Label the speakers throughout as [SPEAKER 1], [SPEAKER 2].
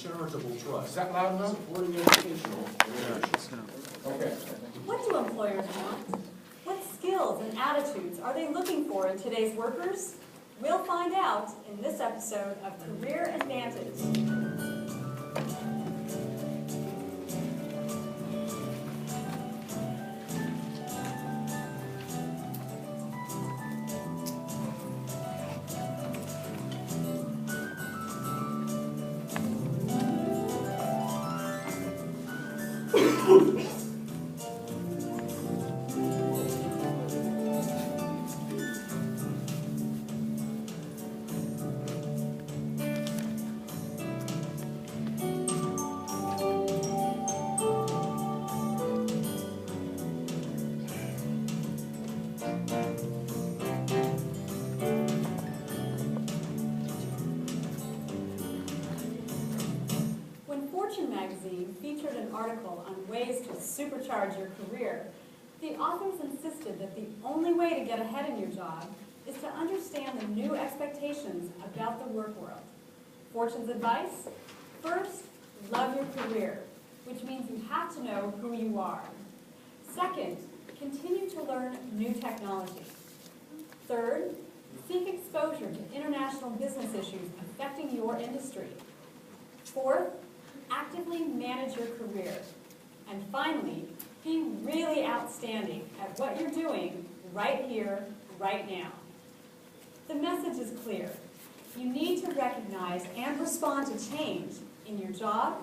[SPEAKER 1] charitable trust.
[SPEAKER 2] Is that loud enough?
[SPEAKER 1] Supporting educational innovation.
[SPEAKER 2] Okay.
[SPEAKER 3] What do employers want? What skills and attitudes are they looking for in today's workers? We'll find out in this episode of Career Advantage. Fortune magazine featured an article on ways to supercharge your career. The authors insisted that the only way to get ahead in your job is to understand the new expectations about the work world. Fortune's advice? First, love your career, which means you have to know who you are. Second, continue to learn new technology. Third, seek exposure to international business issues affecting your industry. Fourth, actively manage your career. And finally, be really outstanding at what you're doing right here, right now. The message is clear. You need to recognize and respond to change in your job,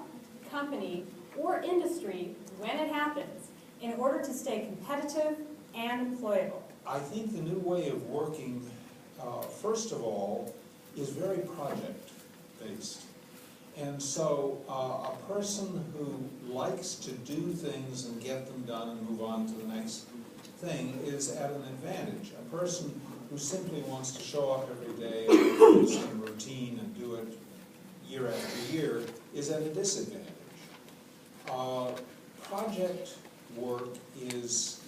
[SPEAKER 3] company, or industry when it happens in order to stay competitive and employable.
[SPEAKER 1] I think the new way of working, first of all, is very project-based. And so a person who likes to do things and get them done and move on to the next thing is at an advantage. A person who simply wants to show up every day and do the same routine and do it year after year is at a disadvantage. Project work is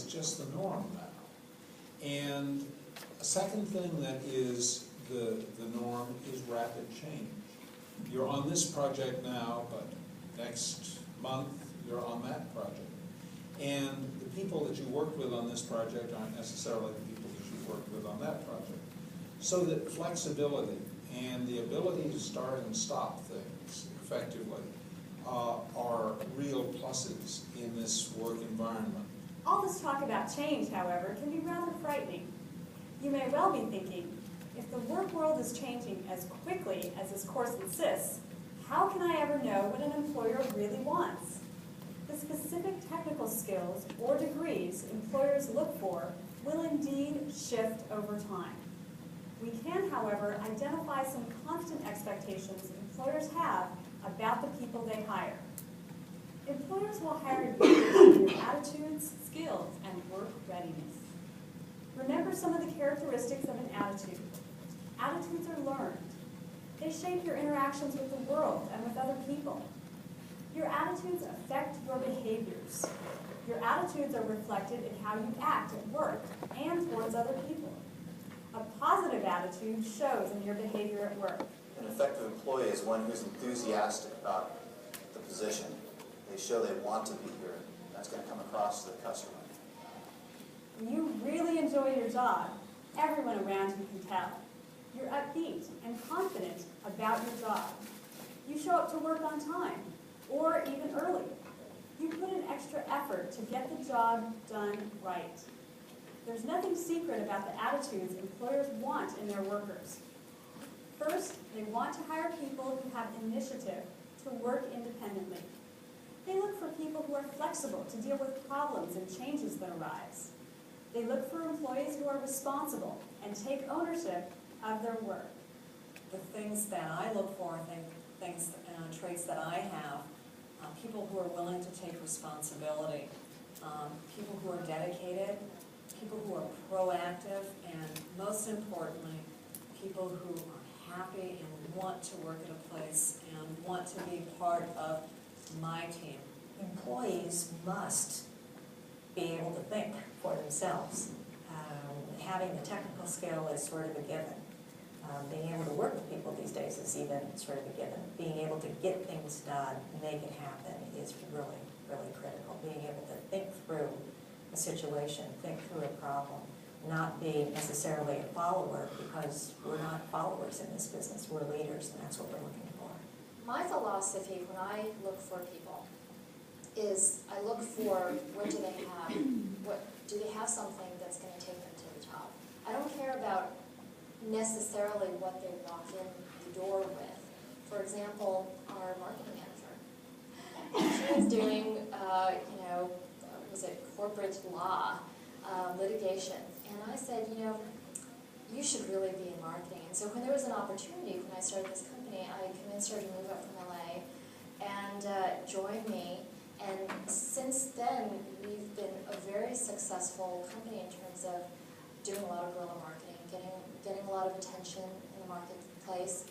[SPEAKER 1] just the norm now. And a second thing that is the norm is rapid change. You're on this project now, but next month you're on that project. And the people that you work with on this project aren't necessarily the people that you work with on that project. So that flexibility and the ability to start and stop things effectively are real pluses in this work environment.
[SPEAKER 3] All this talk about change, however, can be rather frightening. You may well be thinking, if the work world is changing as quickly as this course insists, how can I ever know what an employer really wants? The specific technical skills or degrees employers look for will indeed shift over time. We can, however, identify some constant expectations employers have about the people they hire. Employers will hire you based on your attitudes, skills, and work readiness. Remember some of the characteristics of an attitude. Attitudes are learned. They shape your interactions with the world and with other people. Your attitudes affect your behaviors. Your attitudes are reflected in how you act at work and towards other people. A positive attitude shows in your behavior at work.
[SPEAKER 4] An effective employee is one who's enthusiastic about the position. They show they want to be here. That's going to come across to the customer.
[SPEAKER 3] When you really enjoy your job, everyone around you can tell. You're upbeat and confident about your job. You show up to work on time, or even early. You put in extra effort to get the job done right. There's nothing secret about the attitudes employers want in their workers. First, they want to hire people who have initiative to work independently. They look for people who are flexible to deal with problems and changes that arise. They look for employees who are responsible and take ownership of their work.
[SPEAKER 5] The things that I look for, traits that I have, people who are willing to take responsibility, people who are dedicated, people who are proactive, and most importantly, people who are happy and want to work at a place and want to be part of my team.
[SPEAKER 6] Employees must be able to think for themselves. Having the technical skill is sort of a given. Being able to work with people these days is even sort of a given. Being able to get things done, make it happen is really, really critical. Being able to think through a situation, think through a problem, not be necessarily a follower, because we're not followers in this business, we're leaders, and that's what we're looking for.
[SPEAKER 2] My philosophy when I look for people is I look for what do they have, what do they have something that's going to take them to the top. I don't care about necessarily what they walk in the door with. For example, our marketing manager. She was doing, was it corporate law, litigation, and I said, you should really be in marketing. And so when there was an opportunity, when I started this company, I convinced her to move up from LA and join me. And since then, we've been a very successful company in terms of doing a lot of guerrilla marketing, getting a lot of attention in the marketplace,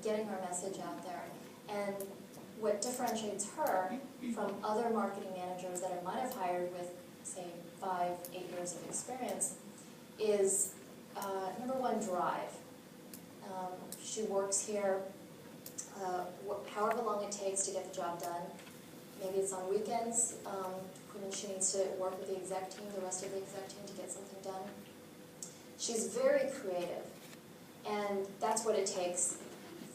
[SPEAKER 2] getting our message out there. And what differentiates her from other marketing managers that I might have hired with, say, 5, 8 years of experience is, number one, drive. She works here however long it takes to get the job done. Maybe it's on weekends when she needs to work with the exec team, the rest of the exec team, to get something done. She's very creative, and that's what it takes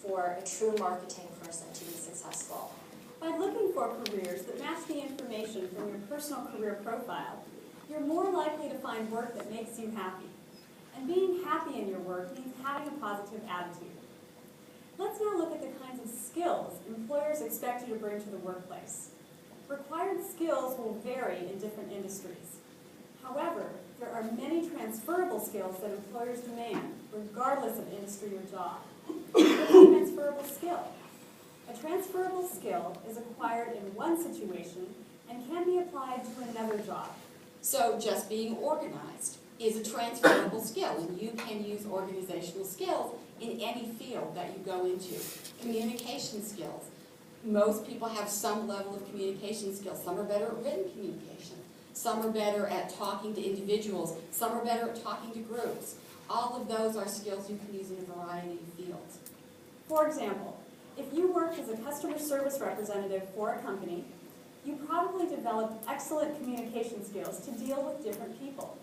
[SPEAKER 2] for a true marketing person to be successful.
[SPEAKER 3] By looking for careers that match the information from your personal career profile, you're more likely to find work that makes you happy. And being happy in your work means having a positive attitude. Let's now look at the kinds of skills employers expect you to bring to the workplace. Required skills will vary in different industries. However, there are many transferable skills that employers demand, regardless of industry or job. What's a transferable skill? A transferable skill is acquired in one situation and can be applied to another job.
[SPEAKER 7] So just being organized is a transferable skill, and you can use organizational skills in any field that you go into. Communication skills. Most people have some level of communication skills. Some are better at written communication. Some are better at talking to individuals. Some are better at talking to groups. All of those are skills you can use in a variety of fields.
[SPEAKER 3] For example, if you worked as a customer service representative for a company, you probably developed excellent communication skills to deal with different people.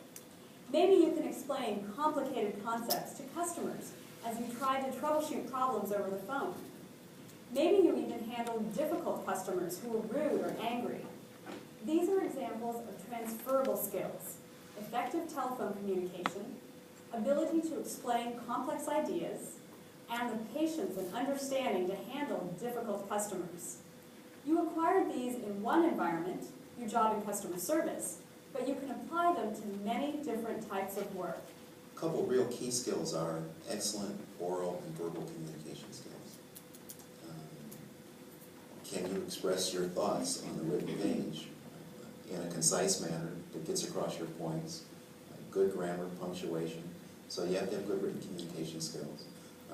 [SPEAKER 3] Maybe you can explain complicated concepts to customers as you try to troubleshoot problems over the phone. Maybe you even handled difficult customers who were rude or angry. These are examples of transferable skills: effective telephone communication, ability to explain complex ideas, and the patience and understanding to handle difficult customers. You acquired these in one environment, your job in customer service, but you can apply them to many different types of work.
[SPEAKER 8] A couple of real key skills are excellent oral and verbal communication skills. Can you express your thoughts on the written page in a concise manner that gets across your points? Good grammar, punctuation. So you have to have good written communication skills.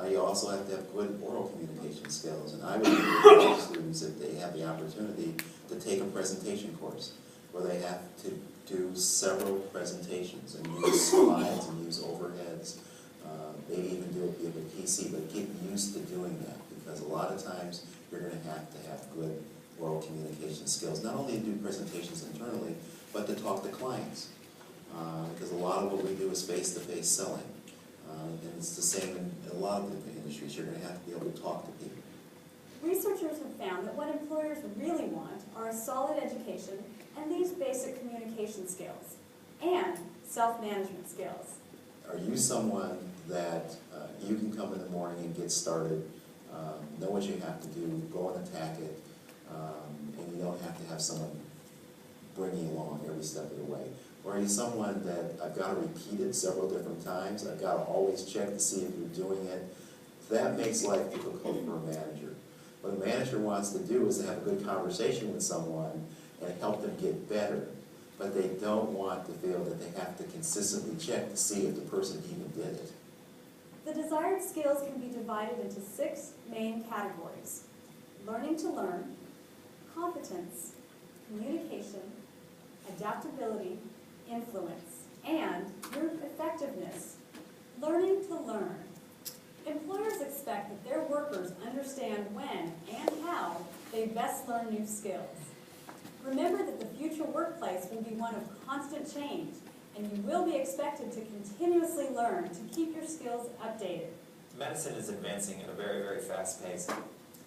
[SPEAKER 8] You also have to have good oral communication skills. And I would encourage students, if they have the opportunity, to take a presentation course where they have to do several presentations and use slides and use overheads. Maybe even do it via the PC, but get used to doing that, because a lot of times you're going to have good oral communication skills, not only to do presentations internally, but to talk to clients. Because a lot of what we do is face-to-face selling. And it's the same in a lot of different industries. You're going to have to be able to talk to people.
[SPEAKER 3] Researchers have found that what employers really want are a solid education and these basic communication skills, and self-management skills.
[SPEAKER 8] Are you someone that you can come in the morning and get started, know what you have to do, go and attack it, and you don't have to have someone bring you along every step of the way? Or are you someone that I've got to repeat it several different times, I've got to always check to see if you're doing it? That makes life difficult for a manager. What a manager wants to do is to have a good conversation with someone and help them get better. But they don't want to feel that they have to consistently check to see if the person even did it.
[SPEAKER 3] The desired skills can be divided into 6 main categories: learning to learn, competence, communication, adaptability, influence, and group effectiveness. Learning to learn. Employers expect that their workers understand when and how they best learn new skills. Remember that the future workplace will be one of constant change, and you will be expected to continuously learn to keep your skills updated.
[SPEAKER 9] Medicine is advancing at a very, very fast pace.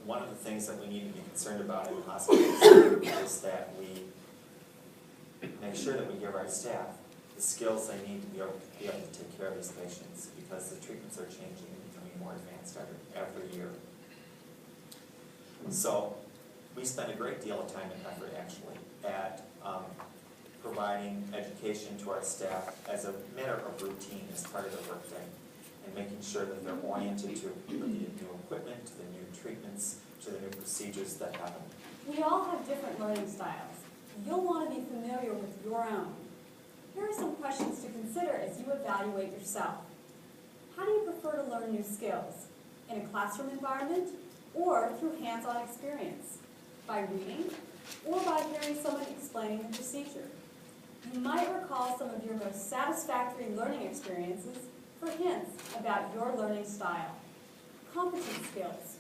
[SPEAKER 9] One of the things that we need to be concerned about in hospitals is that we make sure that we give our staff the skills they need to be able to take care of these patients, because the treatments are changing and becoming more advanced every year. So we spend a great deal of time and effort actually at providing education to our staff as a matter of routine as part of their workday, and making sure that they're oriented to the new equipment, to the new treatments, to the new procedures that happen.
[SPEAKER 3] We all have different learning styles. You'll want to be familiar with your own. Here are some questions to consider as you evaluate yourself. How do you prefer to learn new skills? In a classroom environment or through hands-on experience? By reading or by hearing someone explaining the procedure? You might recall some of your most satisfactory learning experiences for hints about your learning style. Competence skills: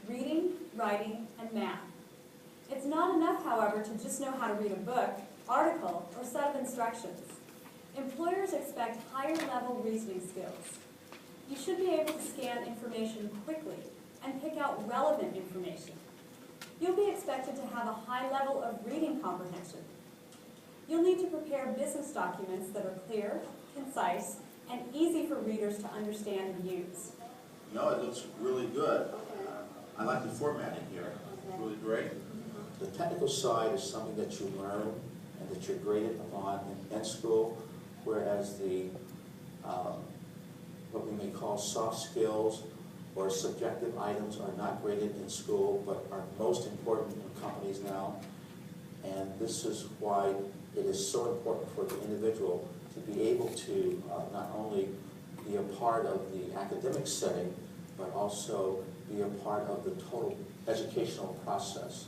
[SPEAKER 3] reading, writing, and math. It's not enough, however, to just know how to read a book, article, or set of instructions. Employers expect higher-level reasoning skills. You should be able to scan information quickly and pick out relevant information. You'll be expected to have a high level of reading comprehension. You'll need to prepare business documents that are clear, concise, and easy for readers to understand and use.
[SPEAKER 10] No, it looks really good. I like the formatting here. It's really great.
[SPEAKER 11] The technical side is something that you learn and that you're graded upon in school, whereas the what we may call soft skills or subjective items are not graded in school, but are most important in companies now. And this is why it is so important for the individual to be able to not only be a part of the academic setting, but also be a part of the total educational process.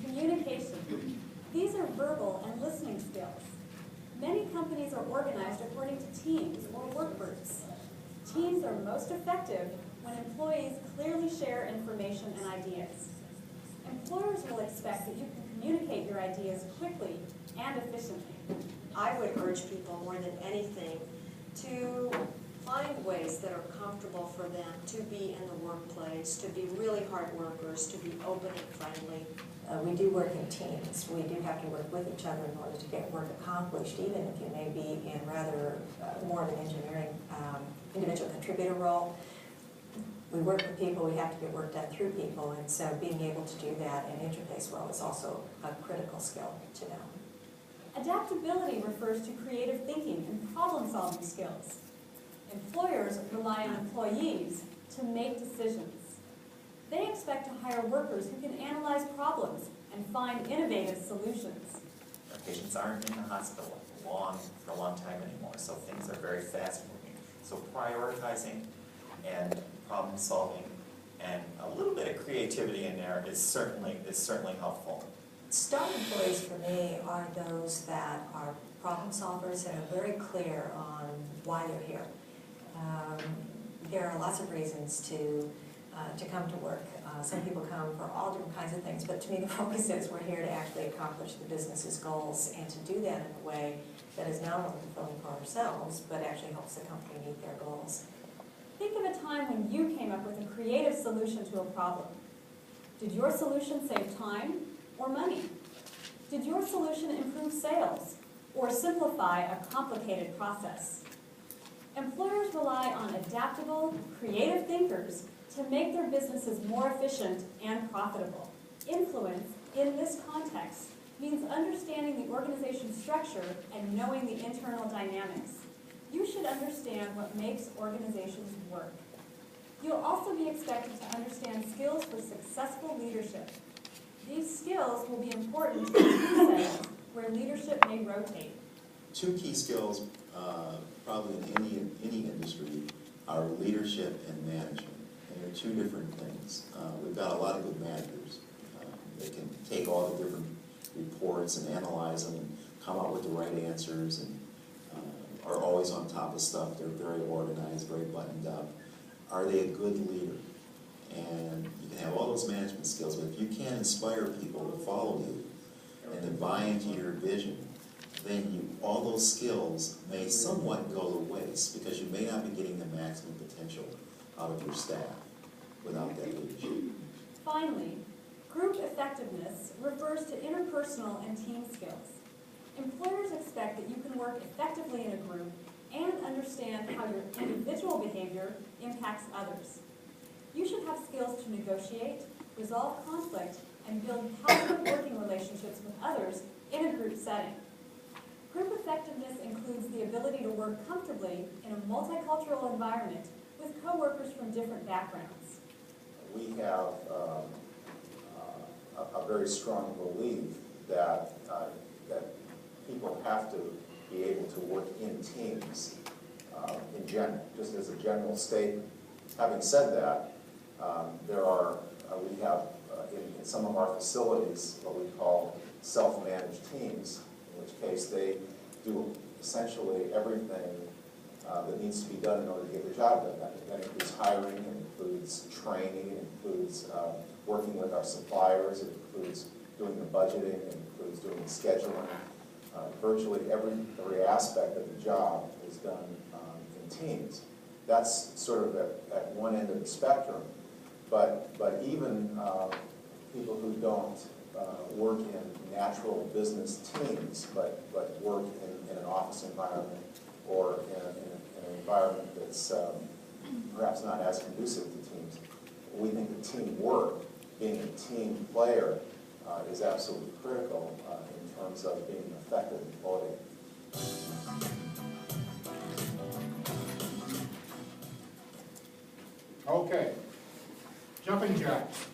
[SPEAKER 3] Communication. These are verbal and listening skills. Many companies are organized according to teams or work groups. Teams are most effective when employees clearly share information and ideas. Employers will expect that you can communicate your ideas quickly and efficiently.
[SPEAKER 6] I would urge people more than anything to find ways that are comfortable for them to be in the workplace, to be really hard workers, to be open and friendly. We do work in teams. We do have to work with each other in order to get work accomplished, even if you may be in rather more of an engineering individual contributor role. We work with people, we have to get work done through people, and so being able to do that and interface well is also a critical skill to know.
[SPEAKER 3] Adaptability refers to creative thinking and problem-solving skills. Employers rely on employees to make decisions. They expect to hire workers who can analyze problems and find innovative solutions.
[SPEAKER 9] Our patients aren't in the hospital for a long time anymore, so things are very fast moving. So prioritizing and problem solving and a little bit of creativity in there is certainly helpful.
[SPEAKER 6] Star employees for me are those that are problem solvers and are very clear on why they're here. There are lots of reasons to come to work. Some people come for all different kinds of things, but to me the focus is we're here to actually accomplish the business's goals, and to do that in a way that is not only fulfilling for ourselves, but actually helps the company meet their goals.
[SPEAKER 3] Think of a time when you came up with a creative solution to a problem. Did your solution save time or money? Did your solution improve sales or simplify a complicated process? Employers rely on adaptable, creative thinkers to make their businesses more efficient and profitable. Influence, in this context, means understanding the organization's structure and knowing the internal dynamics. You should understand what makes organizations work. You'll also be expected to understand skills for successful leadership. These skills will be important in team settings where leadership may rotate.
[SPEAKER 8] Two key skills, probably in any industry, are leadership and management. And they're two different things. We've got a lot of good managers. They can take all the different reports and analyze them and come up with the right answers, and are always on top of stuff. They're very organized, very buttoned up. are they a good leader? And you can have all those management skills, but if you can't inspire people to follow you and to buy into your vision, then all those skills may somewhat go to waste because you may not be getting the maximum potential out of your staff without that leadership.
[SPEAKER 3] Finally, group effectiveness refers to interpersonal and team skills. Employers expect that you can work effectively in a group and understand how your individual behavior impacts others. You should have skills to negotiate, resolve conflict, and build positive working relationships with others in a group setting. Group effectiveness includes the ability to work comfortably in a multicultural environment with coworkers from different backgrounds.
[SPEAKER 12] We have a very strong belief that people have to be able to work in teams in general, just as a general statement. Having said that, we have in some of our facilities what we call self-managed teams, in which case they do essentially everything that needs to be done in order to get the job done. That includes hiring, it includes training, it includes working with our suppliers, it includes doing the budgeting, it includes doing the scheduling. Virtually every aspect of the job is done in teams. That's sort of at one end of the spectrum. But even people who don't work in natural business teams, but work in an office environment or in an environment that's perhaps not as conducive to teams, we think that teamwork, being a team player, is absolutely critical in terms of being an effective employee.
[SPEAKER 13] Okay, jumping jacks.